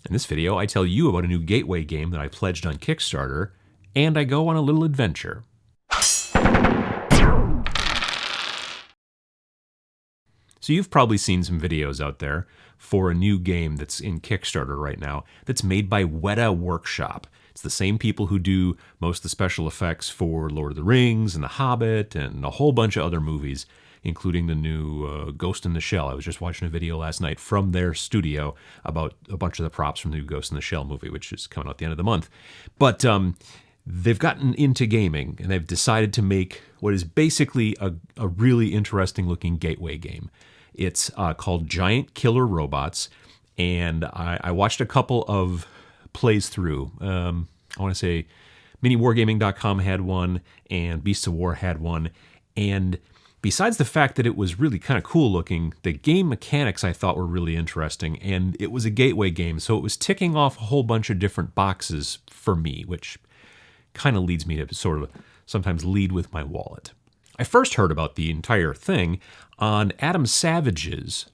In this video, I tell you about a new gateway game that I pledged on Kickstarter, and I go on a little adventure. So you've probably seen some videos out there for a new game that's in Kickstarter right now that's made by Weta Workshop. It's the same people who do most of the special effects for Lord of the Rings and The Hobbit and a whole bunch of other movies, including the new Ghost in the Shell. I was just watching a video last night from their studio about a bunch of the props from the new Ghost in the Shell movie, which is coming out at the end of the month. But they've gotten into gaming, and they've decided to make what is basically a really interesting looking gateway game. It's called Giant Killer Robots, and I watched a couple of plays through. I want to say miniwargaming.com had one, and Beasts of War had one, and besides the fact that it was really kind of cool looking, the game mechanics I thought were really interesting, and it was a gateway game, so it was ticking off a whole bunch of different boxes for me, which kind of leads me to sort of sometimes lead with my wallet. I first heard about the entire thing on Adam Savage's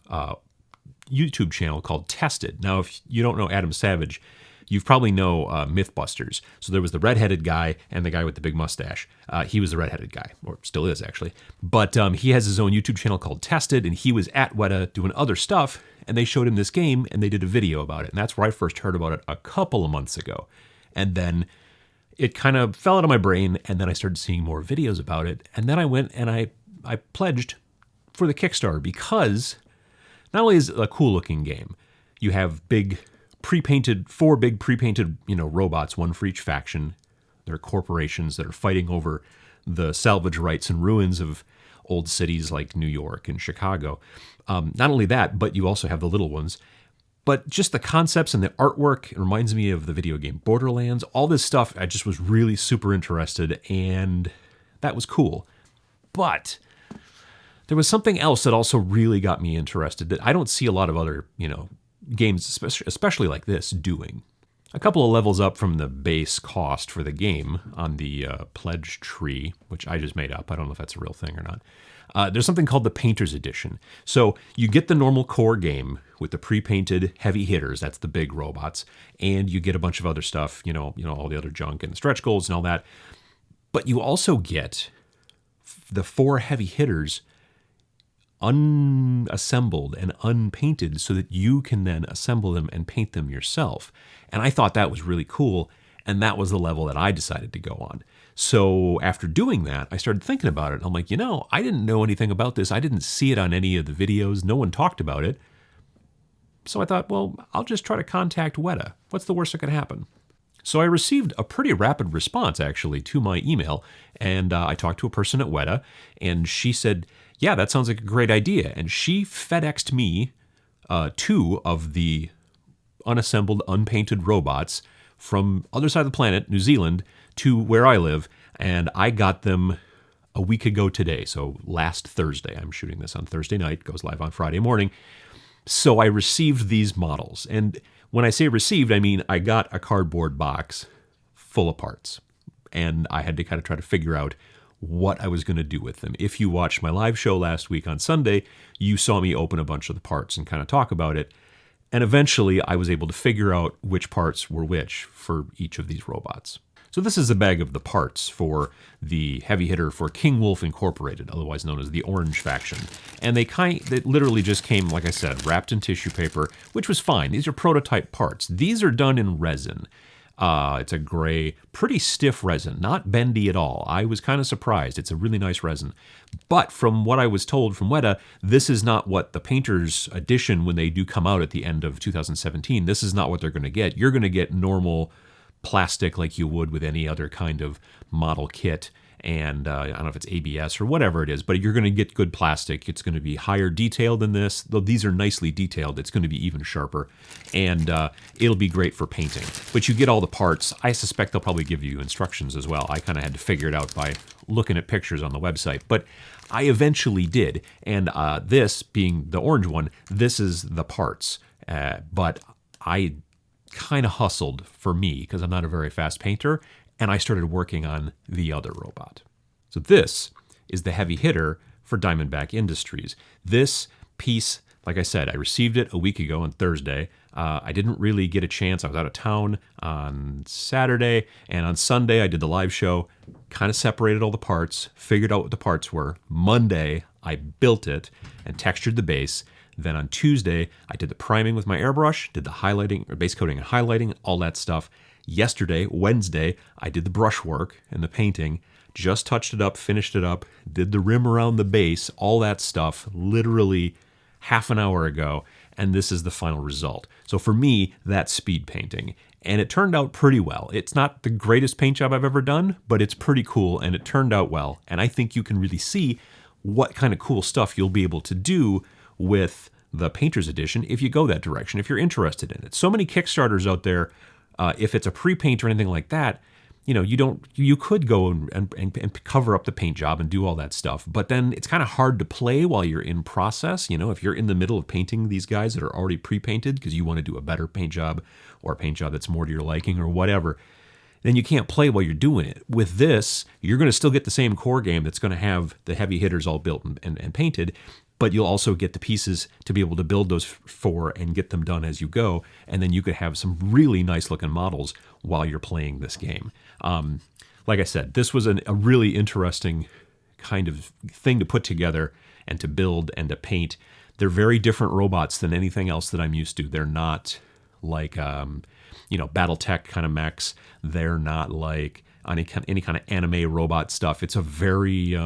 YouTube channel called Tested. Now, if you don't know Adam Savage, you probably know Mythbusters. So there was the redheaded guy and the guy with the big mustache. He was the redheaded guy, or still is actually. But he has his own YouTube channel called Tested, and he was at Weta doing other stuff, and they showed him this game, and they did a video about it. And that's where I first heard about it a couple of months ago. And then it kind of fell out of my brain, and then I started seeing more videos about it. And then I went and I pledged for the Kickstarter because not only is it a cool-looking game, you have four big pre-painted, robots, one for each faction. There are corporations that are fighting over the salvage rights and ruins of old cities like New York and Chicago. Not only that, but you also have the little ones. But just the concepts and the artwork, it reminds me of the video game Borderlands. All this stuff, I just was really super interested, and that was cool. But there was something else that also really got me interested that I don't see a lot of other, games, especially like this, doing. A couple of levels up from the base cost for the game on the pledge tree, which I just made up. I don't know if that's a real thing or not. There's something called the Painter's Edition. So you get the normal core game with the pre-painted heavy hitters, that's the big robots, and you get a bunch of other stuff, all the other junk and the stretch goals and all that. But you also get the 4 heavy hitters unassembled and unpainted so that you can then assemble them and paint them yourself. And I thought that was really cool, and that was the level that I decided to go on. So after doing that, I started thinking about it. I'm like, I didn't know anything about this. I didn't see it on any of the videos. No one talked about it. So I thought, well, I'll just try to contact Weta. What's the worst that could happen? So I received a pretty rapid response, actually, to my email. And I talked to a person at Weta, and she said, yeah, that sounds like a great idea. And she FedExed me 2 of the unassembled, unpainted robots from other side of the planet, New Zealand, to where I live, and I got them a week ago today, so last Thursday. I'm shooting this on Thursday night, goes live on Friday morning. So I received these models, and when I say received, I mean I got a cardboard box full of parts, and I had to kind of try to figure out what I was going to do with them. If you watched my live show last week on Sunday, you saw me open a bunch of the parts and kind of talk about it. And eventually I was able to figure out which parts were which for each of these robots. So this is a bag of the parts for the heavy hitter for King Wolf Incorporated, otherwise known as the Orange Faction. And they literally just came, like I said, wrapped in tissue paper, which was fine. These are prototype parts. These are done in resin. It's a gray, pretty stiff resin, not bendy at all. I was kind of surprised. It's a really nice resin. But from what I was told from Weta, this is not what the Painter's Edition, when they do come out at the end of 2017, this is not what they're going to get. You're going to get normal plastic like you would with any other kind of model kit. And I don't know if it's ABS or whatever it is, but you're going to get good plastic. It's going to be higher detailed than this. Though these are nicely detailed, it's going to be even sharper. And it'll be great for painting. But you get all the parts. I suspect they'll probably give you instructions as well. I kind of had to figure it out by looking at pictures on the website. But I eventually did. And this, being the orange one, this is the parts. But I kind of hustled for me because I'm not a very fast painter. And I started working on the other robot. So this is the heavy hitter for Diamondback Industries. This piece, like I said, I received it a week ago on Thursday. I didn't really get a chance. I was out of town on Saturday, and on Sunday I did the live show, kind of separated all the parts, figured out what the parts were. Monday, I built it and textured the base. Then on Tuesday, I did the priming with my airbrush, did the highlighting, or base coating and highlighting, all that stuff. Yesterday, Wednesday, I did the brush work and the painting, just touched it up, finished it up, did the rim around the base, all that stuff, literally half an hour ago, and this is the final result. So for me, that's speed painting, and it turned out pretty well. It's not the greatest paint job I've ever done, but it's pretty cool, and it turned out well, and I think you can really see what kind of cool stuff you'll be able to do with the Painter's Edition if you go that direction, if you're interested in it. So many Kickstarters out there, if it's a pre-paint or anything like that, you know, you could go and cover up the paint job and do all that stuff, but then it's kind of hard to play while you're in process. You know, if you're in the middle of painting these guys that are already pre-painted because you want to do a better paint job or a paint job that's more to your liking or whatever, then you can't play while you're doing it. With this, you're going to still get the same core game that's going to have the heavy hitters all built and painted, but you'll also get the pieces to be able to build those for and get them done as you go, and then you could have some really nice looking models while you're playing this game. Like I said, this was a really interesting kind of thing to put together and to build and to paint. They're very different robots than anything else that I'm used to. They're not like BattleTech kind of mechs. They're not like any kind of anime robot stuff. It's a very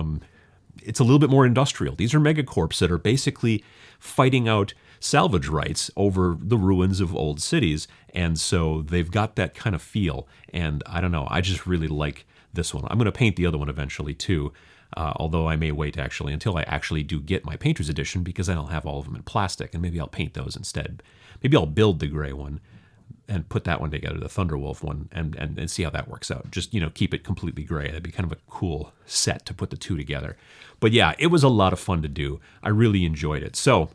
it's a little bit more industrial. These are megacorps that are basically fighting out salvage rights over the ruins of old cities, and so they've got that kind of feel, and I don't know, I just really like this one. I'm going to paint the other one eventually too, although I may wait actually until I actually do get my Painter's Edition, because then I'll have all of them in plastic, and maybe I'll paint those instead. Maybe I'll build the gray one and put that one together, the Thunderwolf one, and see how that works out. Just, you know, keep it completely gray. That'd be kind of a cool set to put the two together. But yeah, it was a lot of fun to do. I really enjoyed it. So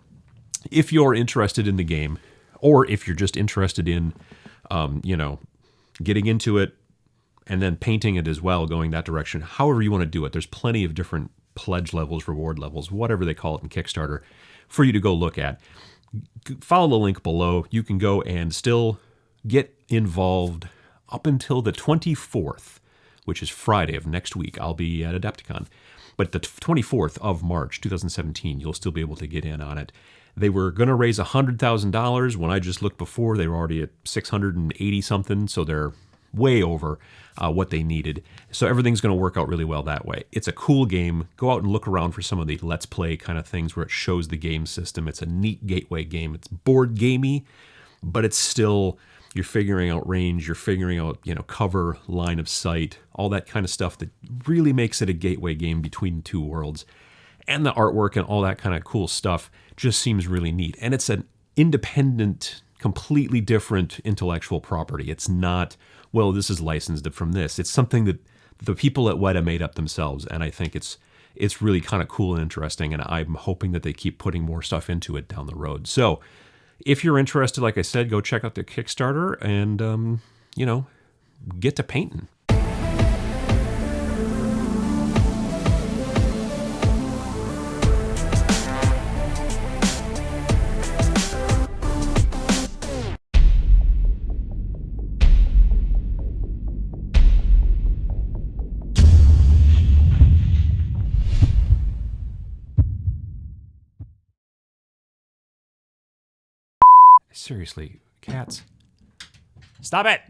if you're interested in the game, or if you're just interested in, getting into it and then painting it as well, going that direction, however you want to do it, there's plenty of different pledge levels, reward levels, whatever they call it in Kickstarter, for you to go look at. Follow the link below. You can go and still get involved up until the 24th, which is Friday of next week. I'll be at Adepticon. But the 24th of March, 2017, you'll still be able to get in on it. They were going to raise $100,000. When I just looked before, they were already at 680 something, so they're way over what they needed. So everything's going to work out really well that way. It's a cool game. Go out and look around for some of the Let's Play kind of things where it shows the game system. It's a neat gateway game. It's board gamey, but it's still, you're figuring out range, you're figuring out, cover, line of sight, all that kind of stuff that really makes it a gateway game between the two worlds. And the artwork and all that kind of cool stuff just seems really neat. And it's an independent, completely different intellectual property. It's not, well, this is licensed from this. It's something that the people at Weta made up themselves, and I think it's really kind of cool and interesting, and I'm hoping that they keep putting more stuff into it down the road. So if you're interested, like I said, go check out the Kickstarter and, get to painting. Seriously, cats. Stop it!